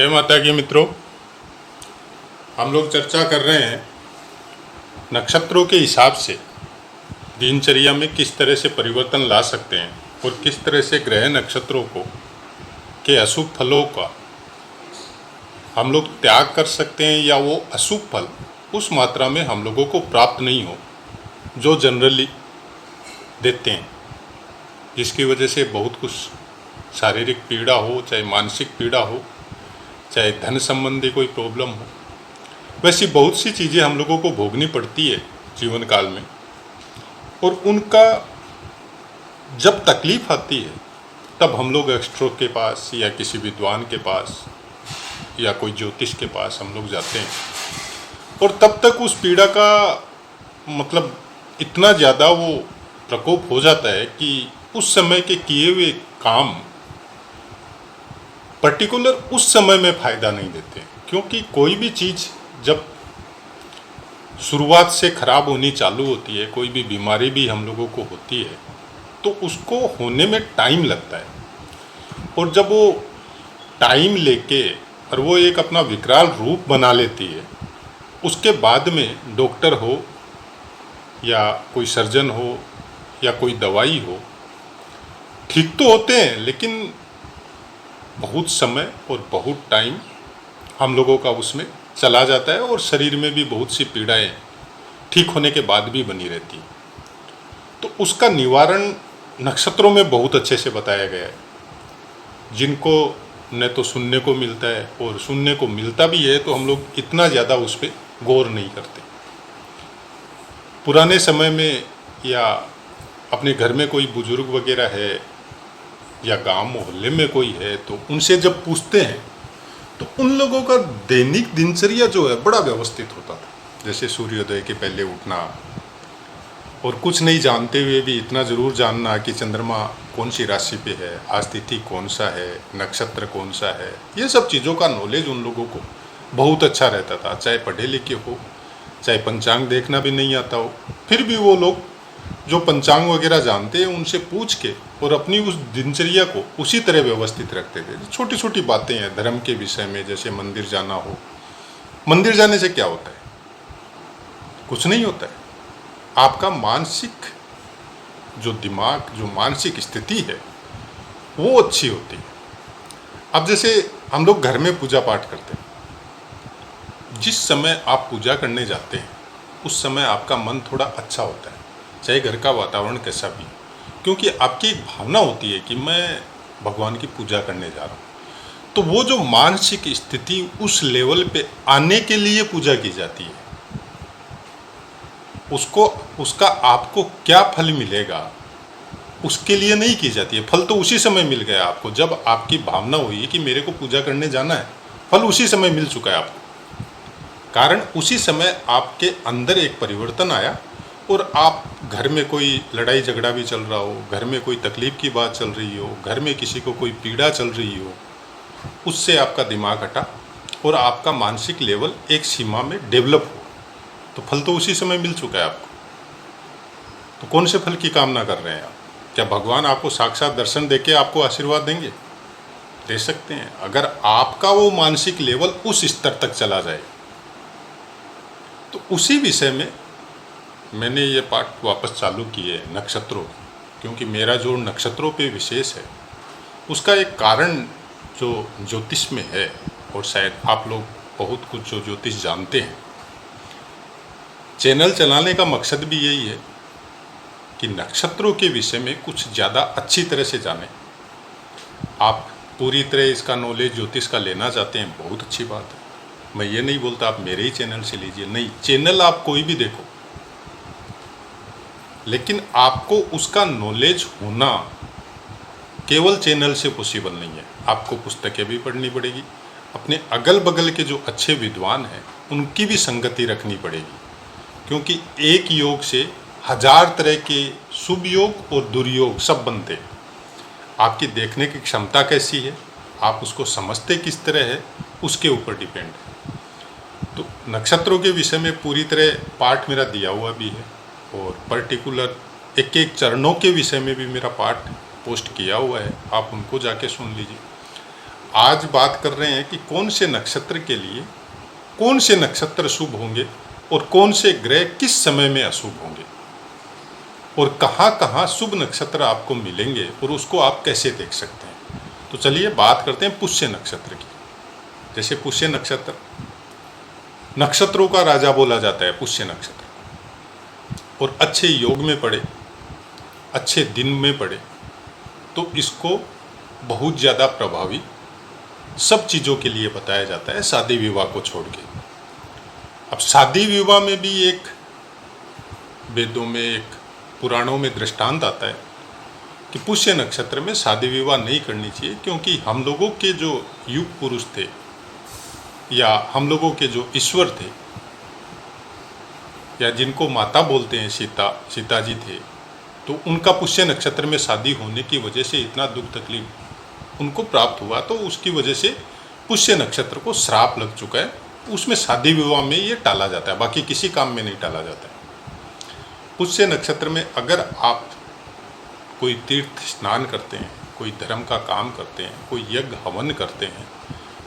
जय माता की मित्रों, हम लोग चर्चा कर रहे हैं नक्षत्रों के हिसाब से दिनचर्या में किस तरह से परिवर्तन ला सकते हैं और किस तरह से ग्रह नक्षत्रों को के अशुभ फलों का हम लोग त्याग कर सकते हैं या वो अशुभ फल उस मात्रा में हम लोगों को प्राप्त नहीं हो जो जनरली देते हैं, जिसकी वजह से बहुत कुछ शारीरिक पीड़ा हो, चाहे मानसिक पीड़ा हो, चाहे धन संबंधी कोई प्रॉब्लम हो। वैसी बहुत सी चीज़ें हम लोगों को भोगनी पड़ती है जीवन काल में, और उनका जब तकलीफ आती है तब हम लोग एक्सट्रो के पास या किसी विद्वान के पास या कोई ज्योतिष के पास हम लोग जाते हैं, और तब तक उस पीड़ा का मतलब इतना ज़्यादा वो प्रकोप हो जाता है कि उस समय के किए हुए काम पर्टिकुलर उस समय में फ़ायदा नहीं देते। क्योंकि कोई भी चीज़ जब शुरुआत से ख़राब होनी चालू होती है, कोई भी बीमारी भी हम लोगों को होती है, तो उसको होने में टाइम लगता है, और जब वो टाइम लेके और वो एक अपना विकराल रूप बना लेती है, उसके बाद में डॉक्टर हो या कोई सर्जन हो या कोई दवाई हो, ठीक तो होते हैं, लेकिन बहुत समय और बहुत टाइम हम लोगों का उसमें चला जाता है, और शरीर में भी बहुत सी पीड़ाएं ठीक होने के बाद भी बनी रहती हैं। तो उसका निवारण नक्षत्रों में बहुत अच्छे से बताया गया है, जिनको न तो सुनने को मिलता है, और सुनने को मिलता भी है तो हम लोग इतना ज़्यादा उस पर गौर नहीं करते। पुराने समय में या अपने घर में कोई बुजुर्ग वगैरह है या गांव मोहल्ले में कोई है, तो उनसे जब पूछते हैं तो उन लोगों का दैनिक दिनचर्या जो है बड़ा व्यवस्थित होता था। जैसे सूर्योदय के पहले उठना, और कुछ नहीं जानते हुए भी इतना ज़रूर जानना कि चंद्रमा कौन सी राशि पे है, आज तिथि कौन सा है, नक्षत्र कौन सा है, ये सब चीज़ों का नॉलेज उन लोगों को बहुत अच्छा रहता था। चाहे पढ़े लिखे हो, चाहे पंचांग देखना भी नहीं आता हो, फिर भी वो लोग जो पंचांग वगैरह जानते हैं उनसे पूछ के और अपनी उस दिनचर्या को उसी तरह व्यवस्थित रखते थे। छोटी छोटी बातें हैं धर्म के विषय में, जैसे मंदिर जाना हो, मंदिर जाने से क्या होता है? कुछ नहीं होता है। आपका मानसिक जो दिमाग, जो मानसिक स्थिति है वो अच्छी होती है। अब जैसे हम लोग घर में पूजा पाठ करते हैं, जिस समय आप पूजा करने जाते हैं उस समय आपका मन थोड़ा अच्छा होता है, चाहे घर का वातावरण कैसा भी, क्योंकि आपकी एक भावना होती है कि मैं भगवान की पूजा करने जा रहा हूँ। तो वो जो मानसिक स्थिति उस लेवल पे आने के लिए पूजा की जाती है, उसका आपको क्या फल मिलेगा उसके लिए नहीं की जाती है। फल तो उसी समय मिल गया आपको, जब आपकी भावना हुई कि मेरे को पूजा करने जाना है, फल उसी समय मिल चुका है आपको। कारण उसी समय आपके अंदर एक परिवर्तन आया, और आप घर में कोई लड़ाई झगड़ा भी चल रहा हो, घर में कोई तकलीफ़ की बात चल रही हो, घर में किसी को कोई पीड़ा चल रही हो, उससे आपका दिमाग हटा और आपका मानसिक लेवल एक सीमा में डेवलप हो, तो फल तो उसी समय मिल चुका है आपको। तो कौन से फल की कामना कर रहे हैं आप? क्या भगवान आपको साक्षात दर्शन देके आपको आशीर्वाद देंगे? दे सकते हैं, अगर आपका वो मानसिक लेवल उस स्तर तक चला जाए। तो उसी विषय में मैंने ये पाठ वापस चालू किए नक्षत्रों, क्योंकि मेरा जो नक्षत्रों पे विशेष है उसका एक कारण जो ज्योतिष में है, और शायद आप लोग बहुत कुछ जो ज्योतिष जानते हैं। चैनल चलाने का मकसद भी यही है कि नक्षत्रों के विषय में कुछ ज़्यादा अच्छी तरह से जानें। आप पूरी तरह इसका नॉलेज ज्योतिष का लेना चाहते हैं, बहुत अच्छी बात है। मैं ये नहीं बोलता आप मेरे ही चैनल से लीजिए, नहीं, चैनल आप कोई भी देखो, लेकिन आपको उसका नॉलेज होना केवल चैनल से पॉसिबल नहीं है। आपको पुस्तकें भी पढ़नी पड़ेगी, अपने अगल बगल के जो अच्छे विद्वान हैं उनकी भी संगति रखनी पड़ेगी, क्योंकि एक योग से हजार तरह के शुभ योग और दुर्योग सब बनते हैं। आपकी देखने की क्षमता कैसी है, आप उसको समझते किस तरह है, उसके ऊपर डिपेंड है। तो नक्षत्रों के विषय में पूरी तरह पाठ मेरा दिया हुआ भी है, और पर्टिकुलर एक एक चरणों के विषय में भी मेरा पाठ पोस्ट किया हुआ है, आप उनको जाके सुन लीजिए। आज बात कर रहे हैं कि कौन से नक्षत्र के लिए कौन से नक्षत्र शुभ होंगे और कौन से ग्रह किस समय में अशुभ होंगे और कहाँ कहाँ शुभ नक्षत्र आपको मिलेंगे और उसको आप कैसे देख सकते हैं। तो चलिए बात करते हैं पुष्य नक्षत्र की। जैसे पुष्य नक्षत्र नक्षत्रों का राजा बोला जाता है पुष्य नक्षत्र, और अच्छे योग में पड़े, अच्छे दिन में पड़े तो इसको बहुत ज़्यादा प्रभावी सब चीज़ों के लिए बताया जाता है, शादी विवाह को छोड़ के। अब शादी विवाह में भी एक वेदों में, एक पुराणों में दृष्टांत आता है कि पुष्य नक्षत्र में शादी विवाह नहीं करनी चाहिए, क्योंकि हम लोगों के जो युग पुरुष थे या हम लोगों के जो ईश्वर थे या जिनको माता बोलते हैं, सीता जी थे, तो उनका पुष्य नक्षत्र में शादी होने की वजह से इतना दुख तकलीफ उनको प्राप्त हुआ, तो उसकी वजह से पुष्य नक्षत्र को श्राप लग चुका है। उसमें शादी विवाह में ये टाला जाता है, बाकी किसी काम में नहीं टाला जाता है। पुष्य नक्षत्र में अगर आप कोई तीर्थ स्नान करते हैं, कोई धर्म का काम करते हैं, कोई यज्ञ हवन करते हैं,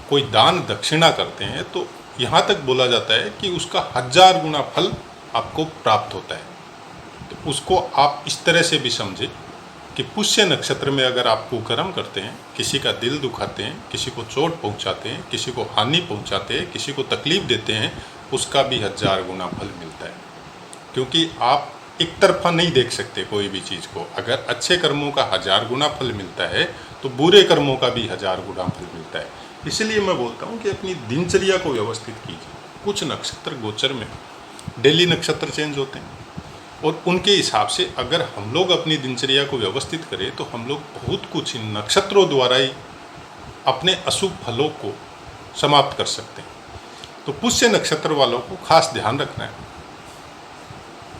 कोई दान दक्षिणा करते हैं, तो यहाँ तक बोला जाता है कि उसका 1000 गुना फल आपको प्राप्त होता है। तो उसको आप इस तरह से भी समझे कि पुष्य नक्षत्र में अगर आप कुकर्म करते हैं, किसी का दिल दुखाते हैं, किसी को चोट पहुंचाते हैं, किसी को हानि पहुंचाते हैं, किसी को तकलीफ देते हैं, उसका भी 1000 गुना फल मिलता है। क्योंकि आप एक तरफा नहीं देख सकते कोई भी चीज़ को। अगर अच्छे कर्मों का 1000 गुना फल मिलता है तो बुरे कर्मों का भी 1000 गुना फल मिलता है। इसलिए मैं बोलता हूँ कि अपनी दिनचर्या को व्यवस्थित कीजिए। कुछ नक्षत्र गोचर में डेली नक्षत्र चेंज होते हैं और उनके हिसाब से अगर हम लोग अपनी दिनचर्या को व्यवस्थित करें तो हम लोग बहुत कुछ इन नक्षत्रों द्वारा ही अपने अशुभ फलों को समाप्त कर सकते हैं। तो पुष्य नक्षत्र वालों को खास ध्यान रखना है।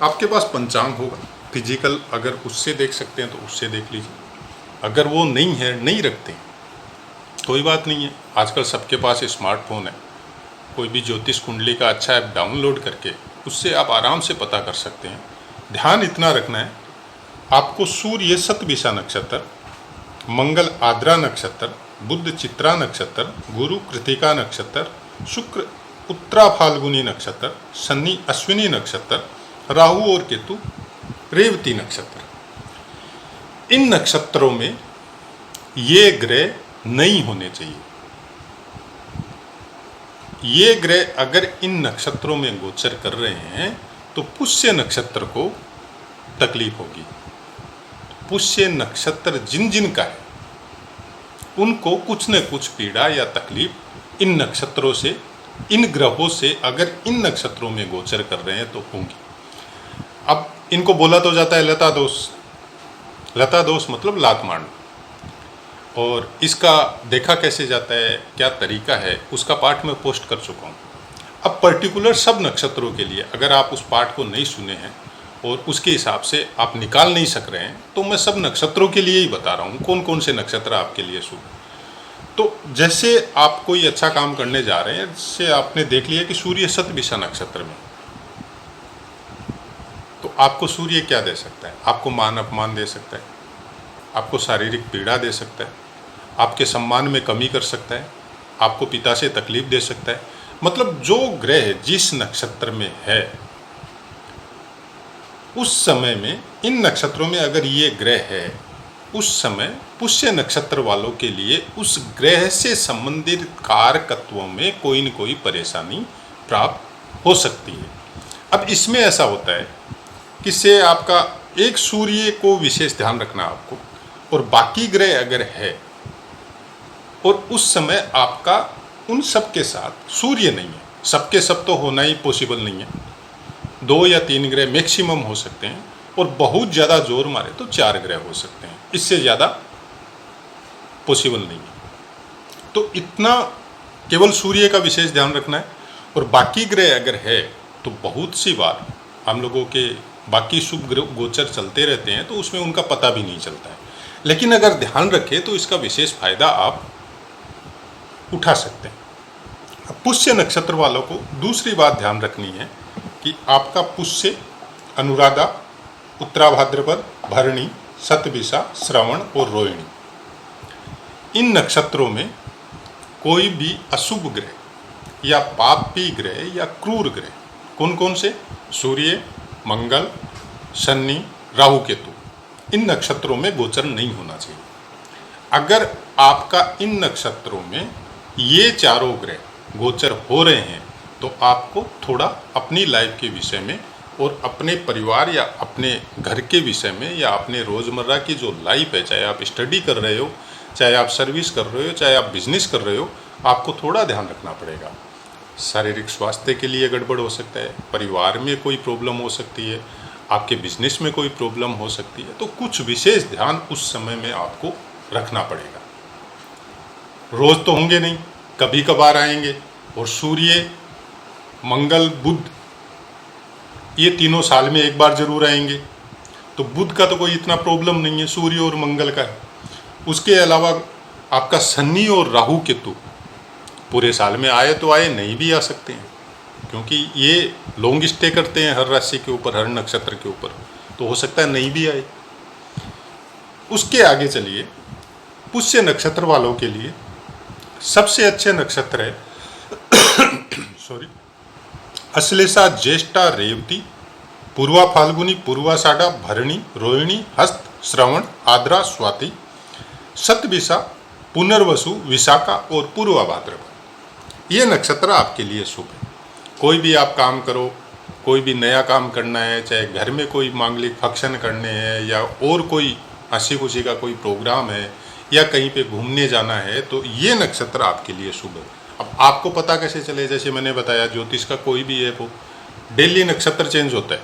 आपके पास पंचांग होगा फिजिकल, अगर उससे देख सकते हैं तो उससे देख लीजिए। अगर वो नहीं है, नहीं रखते, कोई बात नहीं है। आजकल सबके पास स्मार्टफोन है, कोई भी ज्योतिष कुंडली का अच्छा ऐप डाउनलोड करके उससे आप आराम से पता कर सकते हैं। ध्यान इतना रखना है, आपको सूर्य शतभिषा नक्षत्र, मंगल आद्रा नक्षत्र, बुध चित्रा नक्षत्र, गुरु कृतिका नक्षत्र, शुक्र उत्तरा फाल्गुनी नक्षत्र, शनि अश्विनी नक्षत्र, राहु और केतु रेवती नक्षत्र। इन नक्षत्रों में ये ग्रह नहीं होने चाहिए। ये ग्रह अगर इन नक्षत्रों में गोचर कर रहे हैं तो पुष्य नक्षत्र को तकलीफ होगी। पुष्य नक्षत्र जिन जिन का है उनको कुछ न कुछ पीड़ा या तकलीफ इन नक्षत्रों से, इन ग्रहों से अगर इन नक्षत्रों में गोचर कर रहे हैं तो होंगी। अब इनको बोला तो जाता है लता दोष। लता दोष मतलब लात मारना, और इसका देखा कैसे जाता है, क्या तरीका है, उसका पाठ मैं पोस्ट कर चुका हूँ। अब पर्टिकुलर सब नक्षत्रों के लिए अगर आप उस पाठ को नहीं सुने हैं और उसके हिसाब से आप निकाल नहीं सक रहे हैं, तो मैं सब नक्षत्रों के लिए ही बता रहा हूँ कौन कौन से नक्षत्र आपके लिए शुभ है। तो जैसे आप कोई अच्छा काम करने जा रहे हैं, जैसे आपने देख लिया कि सूर्य शतभिषा नक्षत्र में, तो आपको सूर्य क्या दे सकता है? आपको मान अपमान दे सकता है, आपको शारीरिक पीड़ा दे सकता है, आपके सम्मान में कमी कर सकता है, आपको पिता से तकलीफ दे सकता है। मतलब जो ग्रह जिस नक्षत्र में है उस समय में, इन नक्षत्रों में अगर ये ग्रह है, उस समय पुष्य नक्षत्र वालों के लिए उस ग्रह से संबंधित कारकत्वों में कोई न कोई परेशानी प्राप्त हो सकती है। अब इसमें ऐसा होता है कि से आपका एक सूर्य को विशेष ध्यान रखना आपको, और बाकी ग्रह अगर है और उस समय आपका उन सब के साथ सूर्य नहीं है, सबके सब तो होना ही पॉसिबल नहीं है, 2 या 3 ग्रह मैक्सिमम हो सकते हैं, और बहुत ज़्यादा जोर मारे तो 4 ग्रह हो सकते हैं, इससे ज़्यादा पॉसिबल नहीं है। तो इतना केवल सूर्य का विशेष ध्यान रखना है, और बाकी ग्रह अगर है तो बहुत सी बार हम लोगों के बाकी शुभ गोचर चलते रहते हैं तो उसमें उनका पता भी नहीं चलता है, लेकिन अगर ध्यान रखें तो इसका विशेष फायदा आप उठा सकते हैं। अब पुष्य नक्षत्र वालों को दूसरी बात ध्यान रखनी है कि आपका पुष्य, अनुराधा, उत्तराभाद्रपद, भरणी, शतभिषा, श्रवण और रोहिणी, इन नक्षत्रों में कोई भी अशुभ ग्रह या पापी ग्रह या क्रूर ग्रह, कौन कौन से? सूर्य, मंगल, शनि, राहु, केतु, इन नक्षत्रों में गोचर नहीं होना चाहिए। अगर आपका इन नक्षत्रों में ये चारों ग्रह गोचर हो रहे हैं तो आपको थोड़ा अपनी लाइफ के विषय में और अपने परिवार या अपने घर के विषय में या अपने रोज़मर्रा की जो लाइफ है, चाहे आप स्टडी कर रहे हो, चाहे आप सर्विस कर रहे हो, चाहे आप बिजनेस कर रहे हो, आपको थोड़ा ध्यान रखना पड़ेगा। शारीरिक स्वास्थ्य के लिए गड़बड़ हो सकता है, परिवार में कोई प्रॉब्लम हो सकती है, आपके बिजनेस में कोई प्रॉब्लम हो सकती है, तो कुछ विशेष ध्यान उस समय में आपको रखना पड़ेगा। रोज़ तो होंगे नहीं, कभी कभार आएंगे। और सूर्य, मंगल, बुध, ये तीनों साल में एक बार जरूर आएंगे। तो बुध का तो कोई इतना प्रॉब्लम नहीं है, सूर्य और मंगल का है। उसके अलावा आपका शनि और राहु, केतु पूरे साल में आए तो आए, नहीं भी आ सकते हैं, क्योंकि ये लॉन्ग स्टे करते हैं हर राशि के ऊपर, हर नक्षत्र के ऊपर, तो हो सकता है नहीं भी आए। उसके आगे चलिए, पुष्य नक्षत्र वालों के लिए सबसे अच्छे नक्षत्र है सॉरी अश्लेषा, ज्येष्ठा, रेवती, पूर्वा फाल्गुनी, पूर्वाषाढ़ा, भरणी, रोहिणी, हस्त, श्रवण, आद्रा, स्वाति, शतभिषा, पुनर्वसु, विशाखा और पूर्वा भाद्रपद। ये नक्षत्र आपके लिए शुभ है। कोई भी आप काम करो, कोई भी नया काम करना है, चाहे घर में कोई मांगलिक फंक्शन करने हैं या और कोई हंसी खुशी का कोई प्रोग्राम है या कहीं पे घूमने जाना है, तो ये नक्षत्र आपके लिए शुभ है। अब आपको पता कैसे चले? जैसे मैंने बताया, ज्योतिष का कोई भी है वो डेली नक्षत्र चेंज होता है,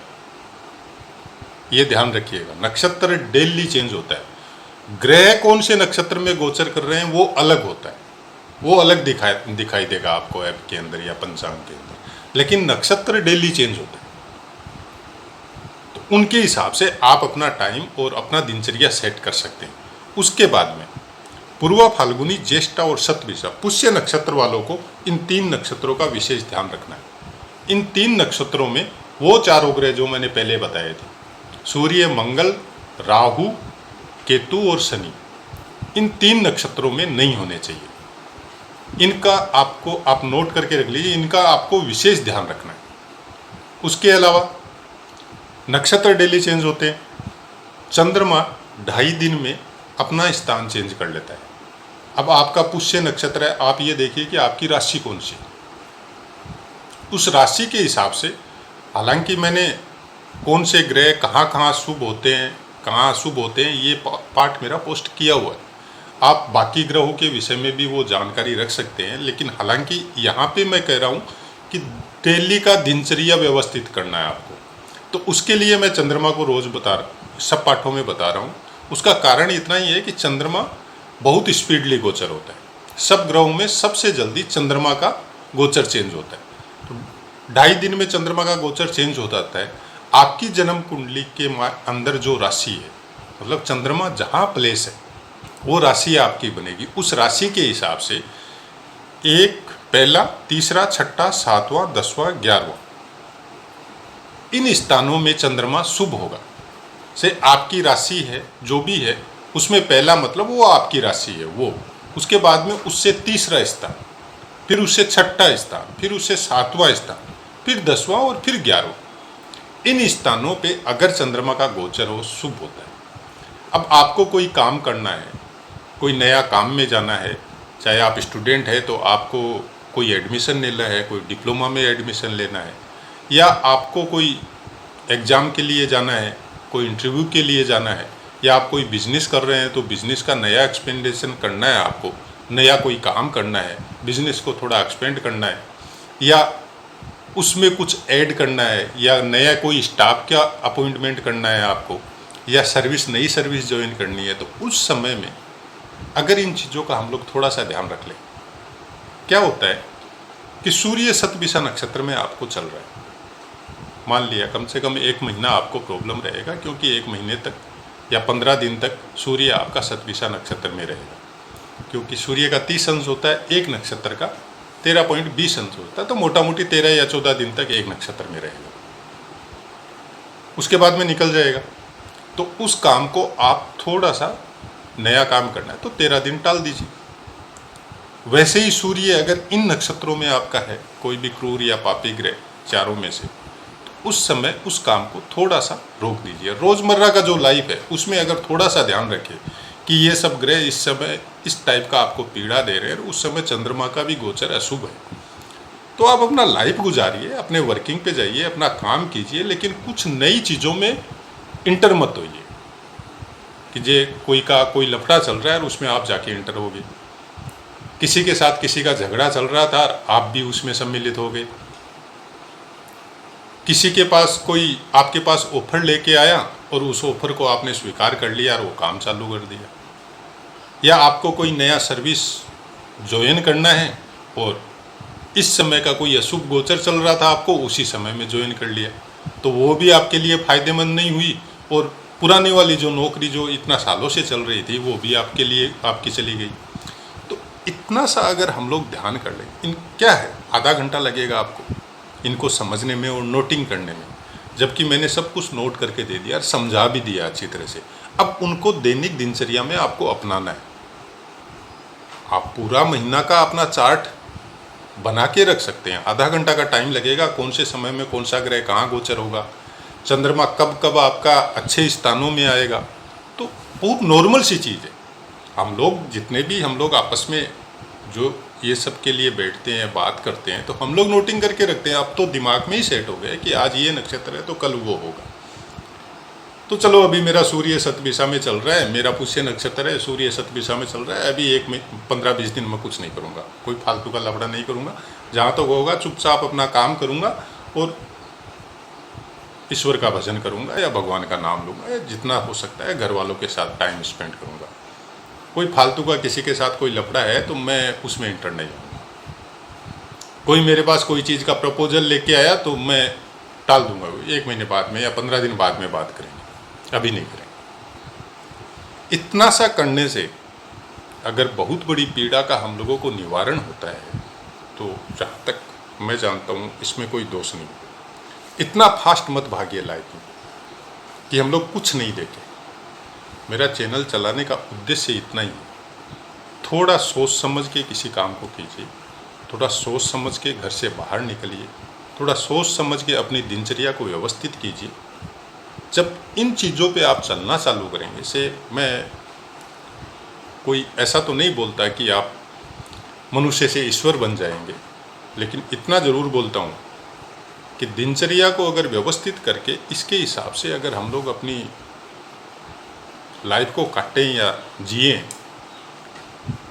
ये ध्यान रखिएगा। नक्षत्र डेली चेंज होता है। ग्रह कौन से नक्षत्र में गोचर कर रहे हैं वो अलग होता है, वो अलग दिखाई देगा आपको ऐप के अंदर या पंचांग के अंदर, लेकिन नक्षत्र डेली चेंज होता है। तो उनके हिसाब से आप अपना टाइम और अपना दिनचर्या सेट कर सकते हैं। उसके बाद में पूर्वा फाल्गुनी, ज्येष्ठा और शतभिषा, पुष्य नक्षत्र वालों को इन तीन नक्षत्रों का विशेष ध्यान रखना है। इन तीन नक्षत्रों में वो चारों ग्रह जो मैंने पहले बताए थे, सूर्य, मंगल, राहु, केतु और शनि, इन तीन नक्षत्रों में नहीं होने चाहिए। इनका आपको आप नोट करके रख लीजिए, इनका आपको विशेष ध्यान रखना है। उसके अलावा नक्षत्र डेली चेंज होते हैं। चंद्रमा 2.5 दिन में अपना स्थान चेंज कर लेता है। अब आपका पुष्य नक्षत्र है, आप ये देखिए कि आपकी राशि कौन सी है। उस राशि के हिसाब से, हालांकि मैंने कौन से ग्रह कहाँ कहाँ शुभ होते हैं, कहाँ अशुभ होते हैं, ये पार्ट मेरा पोस्ट किया हुआ है। आप बाकी ग्रहों के विषय में भी वो जानकारी रख सकते हैं, लेकिन हालांकि यहाँ पे मैं कह रहा हूँ कि डेली का दिनचर्या व्यवस्थित करना है आपको। तो उसके लिए मैं चंद्रमा को रोज़ सब पाठों में बता रहा हूँ। उसका कारण इतना ही है कि चंद्रमा बहुत स्पीडली गोचर होता है। सब ग्रहों में सबसे जल्दी चंद्रमा का गोचर चेंज होता है। तो 2.5 दिन में चंद्रमा का गोचर चेंज हो जाता है। आपकी जन्म कुंडली के अंदर जो राशि है, मतलब चंद्रमा जहाँ प्लेस है वो राशि आपकी बनेगी। उस राशि के हिसाब से 1, पहला, तीसरा, छठा, 7वां, 10वां, 11वां, इन स्थानों में चंद्रमा शुभ होगा। से आपकी राशि है जो भी है, उसमें पहला मतलब वो आपकी राशि है वो, उसके बाद में उससे तीसरा स्थान, फिर उससे छठा स्थान, फिर उससे 7वां स्थान, फिर 10वां और फिर 11वां। इन स्थानों पे अगर चंद्रमा का गोचर हो, शुभ होता है। अब आपको कोई काम करना है, कोई नया काम में जाना है, चाहे आप स्टूडेंट है तो आपको कोई एडमिशन लेना है, कोई डिप्लोमा में एडमिशन लेना है, या आपको कोई एग्ज़ाम के लिए जाना है, कोई इंटरव्यू के लिए जाना है, या आप कोई बिज़नेस कर रहे हैं तो बिज़नेस का नया एक्सपेंडेशन करना है, आपको नया कोई काम करना है, बिज़नेस को थोड़ा एक्सपेंड करना है, या उसमें कुछ ऐड करना है, या नया कोई स्टाफ का अपॉइंटमेंट करना है आपको, या नई सर्विस ज्वाइन करनी है, तो उस समय में अगर इन चीज़ों का हम लोग थोड़ा सा ध्यान रख लें, क्या होता है कि सूर्य शतभिषा नक्षत्र में आपको चल रहा है। मान लिया कम से कम 1 महीना आपको प्रॉब्लम रहेगा, क्योंकि 1 महीने तक या 15 दिन तक सूर्य आपका शतभिषा नक्षत्र में रहेगा, क्योंकि सूर्य का 30 अंश होता है, एक नक्षत्र का 13.20 अंश होता है, तो मोटा मोटी 13 या 14 दिन तक एक नक्षत्र में रहेगा। उसके बाद में निकल जाएगा। तो उस काम को आप थोड़ा सा नया काम करना है तो 13 दिन टाल दीजिए। वैसे ही सूर्य अगर इन नक्षत्रों में आपका है, कोई भी क्रूर या पापी ग्रह चारों में से, तो उस समय उस काम को थोड़ा सा रोक दीजिए। रोज़मर्रा का जो लाइफ है उसमें अगर थोड़ा सा ध्यान रखें कि ये सब ग्रह इस समय इस टाइप का आपको पीड़ा दे रहे हैं, उस समय चंद्रमा का भी गोचर अशुभ है, तो आप अपना लाइफ गुजारिए, अपने वर्किंग पे जाइए, अपना काम कीजिए, लेकिन कुछ नई चीज़ों में इंटर मत होइए कि जे कोई लफड़ा चल रहा है और उसमें आप जाके इंटर हो गए। किसी के साथ किसी का झगड़ा चल रहा था, आप भी उसमें सम्मिलित हो गए। किसी के पास कोई आपके पास ऑफर लेके आया और उस ऑफर को आपने स्वीकार कर लिया और वो काम चालू कर दिया। या आपको कोई नया सर्विस ज्वाइन करना है और इस समय का कोई अशुभ गोचर चल रहा था, आपको उसी समय में ज्वाइन कर लिया, तो वो भी आपके लिए फ़ायदेमंद नहीं हुई, और पुराने वाली जो नौकरी जो इतना सालों से चल रही थी वो भी आपके लिए आपकी चली गई। तो इतना सा अगर हम लोग ध्यान कर लें, इन क्या है, आधा घंटा लगेगा आपको इनको समझने में और नोटिंग करने में, जबकि मैंने सब कुछ नोट करके दे दिया और समझा भी दिया अच्छी तरह से। अब उनको दैनिक दिनचर्या में आपको अपनाना है। आप पूरा महीना का अपना चार्ट बना के रख सकते हैं। आधा घंटा का टाइम लगेगा, कौन से समय में कौन सा ग्रह कहाँ गोचर होगा, चंद्रमा कब कब आपका अच्छे स्थानों में आएगा, तो बहुत नॉर्मल सी चीज़ है। हम लोग जितने भी हम लोग आपस में जो ये सब के लिए बैठते हैं, बात करते हैं, तो हम लोग नोटिंग करके रखते हैं। अब तो दिमाग में ही सेट हो गया कि आज ये नक्षत्र है तो कल वो होगा। तो चलो, अभी मेरा सूर्य शतभिषा में चल रहा है, मेरा पुष्य नक्षत्र है, सूर्य शतभिषा में चल रहा है, अभी 15-20 दिन में कुछ नहीं करूँगा, कोई फालतू का लफड़ा नहीं करूँगा, जहाँ तक होगा चुपचाप अपना काम करूँगा और ईश्वर का भजन करूँगा या भगवान का नाम लूँगा, या जितना हो सकता है घर वालों के साथ टाइम स्पेंड करूँगा। कोई फालतू का किसी के साथ कोई लफड़ा है तो मैं उसमें इंटर नहीं जाऊँगा। कोई मेरे पास कोई चीज़ का प्रपोजल लेके आया तो मैं टाल दूंगा, 1 महीने बाद में या 15 दिन बाद में बात करेंगे, अभी नहीं करेंगे। इतना सा करने से अगर बहुत बड़ी पीड़ा का हम लोगों को निवारण होता है, तो जहाँ तक मैं जानता हूँ इसमें कोई दोष नहीं। इतना फास्ट मत भागिए लाइफ में कि हम लोग कुछ नहीं देखें। मेरा चैनल चलाने का उद्देश्य इतना ही है। थोड़ा सोच समझ के किसी काम को कीजिए, थोड़ा सोच समझ के घर से बाहर निकलिए, थोड़ा सोच समझ के अपनी दिनचर्या को व्यवस्थित कीजिए। जब इन चीज़ों पे आप चलना चालू करेंगे, से मैं कोई ऐसा तो नहीं बोलता कि आप मनुष्य से ईश्वर बन जाएंगे, लेकिन इतना ज़रूर बोलता हूँ कि दिनचर्या को अगर व्यवस्थित करके इसके हिसाब से अगर हम लोग अपनी लाइफ को काटें या जिएं,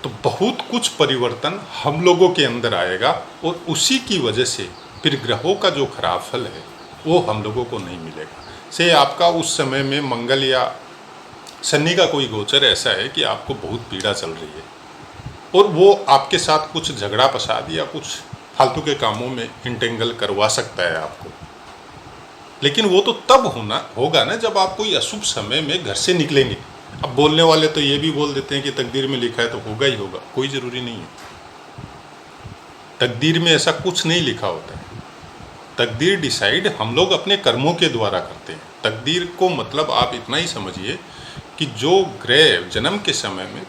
तो बहुत कुछ परिवर्तन हम लोगों के अंदर आएगा, और उसी की वजह से फिर ग्रहों का जो खराब फल है वो हम लोगों को नहीं मिलेगा। से आपका उस समय में मंगल या शनि का कोई गोचर ऐसा है कि आपको बहुत पीड़ा चल रही है और वो आपके साथ कुछ झगड़ा फसाद या कुछ फालतू के कामों में इंटेंगल करवा सकता है आपको, लेकिन वो तो तब होगा ना जब आप कोई अशुभ समय में घर से निकलेंगे। अब बोलने वाले तो ये भी बोल देते हैं कि तकदीर में लिखा है तो होगा ही होगा, कोई ज़रूरी नहीं है। तकदीर में ऐसा कुछ नहीं लिखा होता है। तकदीर डिसाइड हम लोग अपने कर्मों के द्वारा करते हैं। तकदीर को मतलब आप इतना ही समझिए कि जो ग्रह जन्म के समय में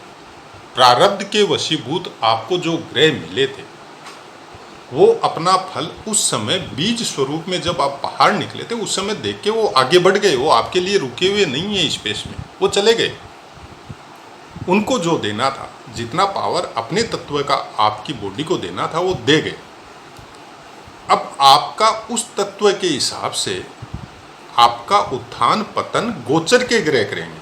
प्रारब्ध के वशीभूत आपको जो ग्रह मिले थे, वो अपना फल उस समय बीज स्वरूप में जब आप बाहर निकले थे उस समय देख के वो आगे बढ़ गए। वो आपके लिए रुके हुए नहीं है स्पेस में, वो चले गए। उनको जो देना था, जितना पावर अपने तत्व का आपकी बॉडी को देना था, वो दे गए। अब आपका उस तत्व के हिसाब से आपका उत्थान पतन गोचर के ग्रह करेंगे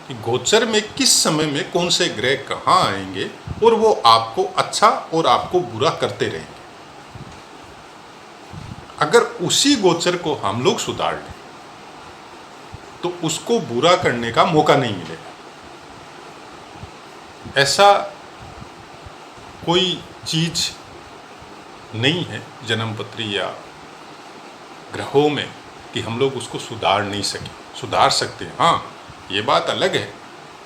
कि गोचर में किस समय में कौन से ग्रह कहाँ आएंगे, और वो आपको अच्छा और आपको बुरा करते रहेंगे। अगर उसी गोचर को हम लोग सुधार लें तो उसको बुरा करने का मौका नहीं मिलेगा। ऐसा कोई चीज नहीं है जन्मपत्री या ग्रहों में कि हम लोग उसको सुधार नहीं सके। सुधार सकते हैं, हाँ, ये बात अलग है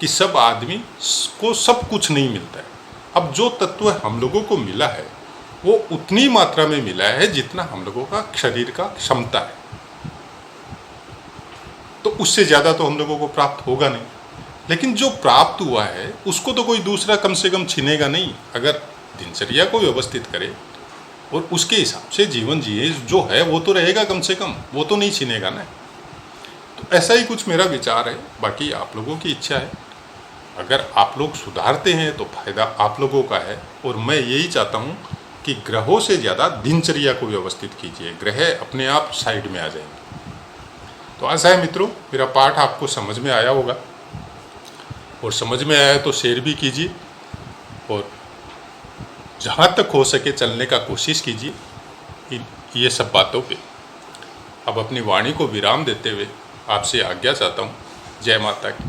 कि सब आदमी को सब कुछ नहीं मिलता है। अब जो तत्व हम लोगों को मिला है वो उतनी मात्रा में मिला है जितना हम लोगों का शरीर का क्षमता है, तो उससे ज़्यादा तो हम लोगों को प्राप्त होगा नहीं। लेकिन जो प्राप्त हुआ है उसको तो कोई दूसरा कम से कम छीनेगा नहीं। अगर दिनचर्या को व्यवस्थित करे और उसके हिसाब से जीवन जिए, जो है वो तो रहेगा कम से कम, वो तो नहीं छीनेगा ना। तो ऐसा ही कुछ मेरा विचार है, बाकी आप लोगों की इच्छा है। अगर आप लोग सुधारते हैं तो फायदा आप लोगों का है, और मैं यही चाहता हूँ कि ग्रहों से ज़्यादा दिनचर्या को व्यवस्थित कीजिए, ग्रह अपने आप साइड में आ जाएंगे। तो आशा है मित्रों मेरा पाठ आपको समझ में आया होगा, और समझ में आया तो शेयर भी कीजिए, और जहाँ तक हो सके चलने का कोशिश कीजिए ये सब बातों पे। अब अपनी वाणी को विराम देते हुए आपसे आज्ञा चाहता हूँ। जय माता की।